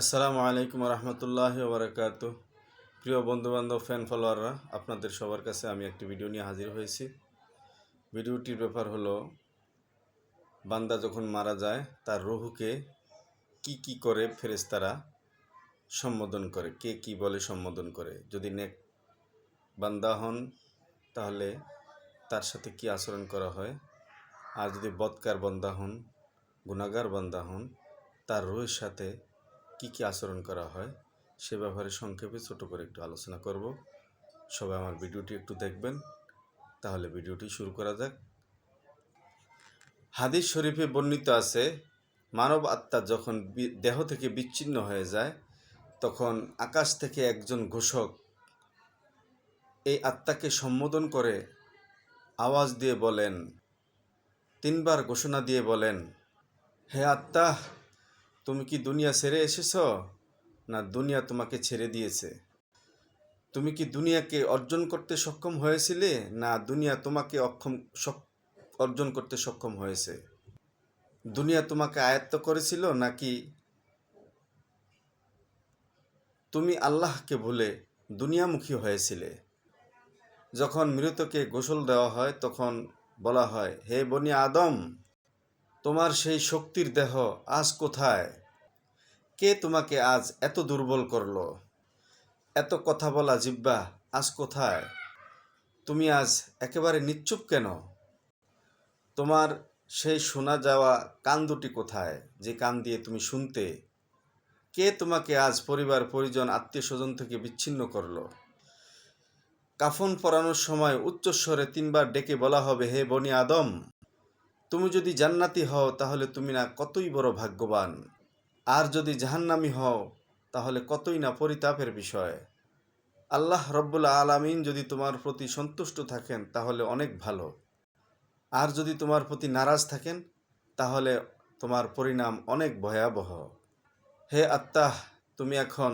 আসসালামু আলাইকুম রহমতুল্লাহি ওবরাকাতু। প্রিয় বন্ধুবান্ধব ফ্যান ফলোয়াররা, আপনাদের সবার কাছে আমি একটি ভিডিও নিয়ে হাজির হয়েছি। ভিডিওটির ব্যাপার হলো, বান্দা যখন মারা যায় তার রুহুকে কি করে ফেরেশতারা সম্বোধন করে, কে কি বলে সম্বোধন করে। যদি নেক বান্দা হন তাহলে তার সাথে কি আচরণ করা হয়, আর যদি বদকার বান্দা হন, গুনাহগার বান্দা হন, তার রুহের সাথে কি আচরণ করা হয় সে ব্যাপারে সংক্ষেপে ছোট করে একটু আলোচনা করব। সবাই আমার ভিডিওটি একটু দেখবেন। তাহলে ভিডিওটি শুরু করা যাক। হাদিস শরীফে বর্ণিত আছে, মানব আত্মা যখন দেহ থেকে বিচ্ছিন্ন হয়ে যায় তখন আকাশ থেকে একজন ঘোষক এই আত্মাকে সম্বোধন করে আওয়াজ দিয়ে বলেন, তিনবার ঘোষণা দিয়ে বলেন, হে আত্মা, তুমি কি দুনিয়া ছেড়ে এসেছ, না দুনিয়া তোমাকে ছেড়ে দিয়েছে? তুমি কি দুনিয়াকে অর্জন করতে সক্ষম হয়েছিলে, না দুনিয়া তোমাকে অর্জন করতে সক্ষম হয়েছে? দুনিয়া তোমাকে আয়ত্ত করেছিল, নাকি তুমি আল্লাহকে ভুলে দুনিয়ামুখী হয়েছিলে? যখন মৃতকে গোসল দেওয়া হয় তখন বলা হয়, হে বনি আদম, তোমার সেই শক্তির দেহ আজ কোথায়? কে তোমাকে আজ এত দুর্বল করলো? এত কথা বলা জিহ্বা আজ কোথায়? তুমি আজ একেবারে নিশ্চুপ কেন? তোমার সেই শোনা যাওয়া কান দুটি কোথায়, যে কান দিয়ে তুমি শুনতে? কে তোমাকে আজ পরিবার পরিজন আত্মীয় স্বজন থেকে বিচ্ছিন্ন করলো? কাফন পরানোর সময় উচ্চস্বরে তিনবার ডেকে বলা হবে, হে বনি আদম, তুমি যদি জান্নাতি হও তাহলে তুমি না কতই বড় ভাগ্যবান, আর যদি জাহান্নামী হও তাহলে কতই না পরিতাপের বিষয়। আল্লাহ রব্বুল আলামিন যদি তোমার প্রতি সন্তুষ্ট থাকেন তাহলে অনেক ভালো, আর যদি তোমার প্রতি নারাজ থাকেন তাহলে তোমার পরিণাম অনেক ভয়াবহ। হে আত্মা, তুমি এখন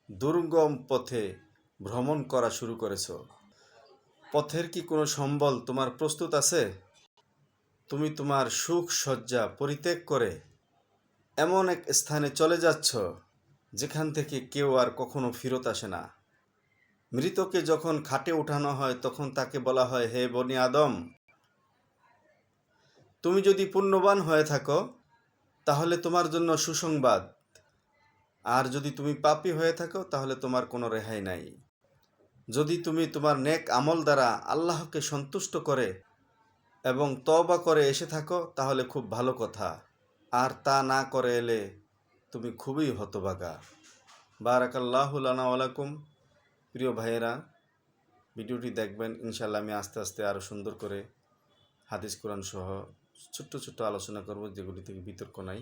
দুর্গম পথে ভ্রমণ করা শুরু করেছ। পথের কি কোনো সম্বল তোমার প্রস্তুত আছে? তুমি তোমার সুখ সজ্জা পরিত্যাগ করে এমন এক স্থানে চলে যাচ্ছ যেখান থেকে কেউ আর কখনো ফিরত আসে না। মৃতকে যখন খাটে উঠানো হয় তখন তাকে বলা হয়, হে বনি আদম, তুমি যদি পুণ্যবান হয়ে থাকো তাহলে তোমার জন্য সুসংবাদ, আর যদি তুমি পাপী হয়ে থাকো তাহলে তোমার কোনো রেহাই নাই। যদি তুমি তোমার নেক আমল দ্বারা আল্লাহকে সন্তুষ্ট করে এবং তওবা করে এসে থাকো তাহলে খুব ভালো কথা, আর তা না করে এলে তুমি খুবই হতভাগা। বারাকাল্লাহু লানা ওয়া লাকুম। প্রিয় ভাইয়েরা, ভিডিওটি দেখবেন। ইনশাল্লাহ আমি আস্তে আস্তে আরও সুন্দর করে হাদিস কোরআন সহ ছোট্ট ছোট্ট আলোচনা করব, যেগুলি থেকে বিতর্ক নাই।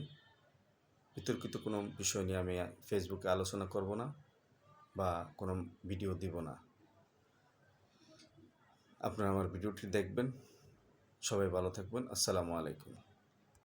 বিতর্কিত কোনো বিষয় নিয়ে আমি ফেসবুকে আলোচনা করব না বা কোনো ভিডিও দিব না। আপনারা আমার ভিডিওটি দেখবেন। সবাই ভালো থাকবেন। আসসালামু আলাইকুম।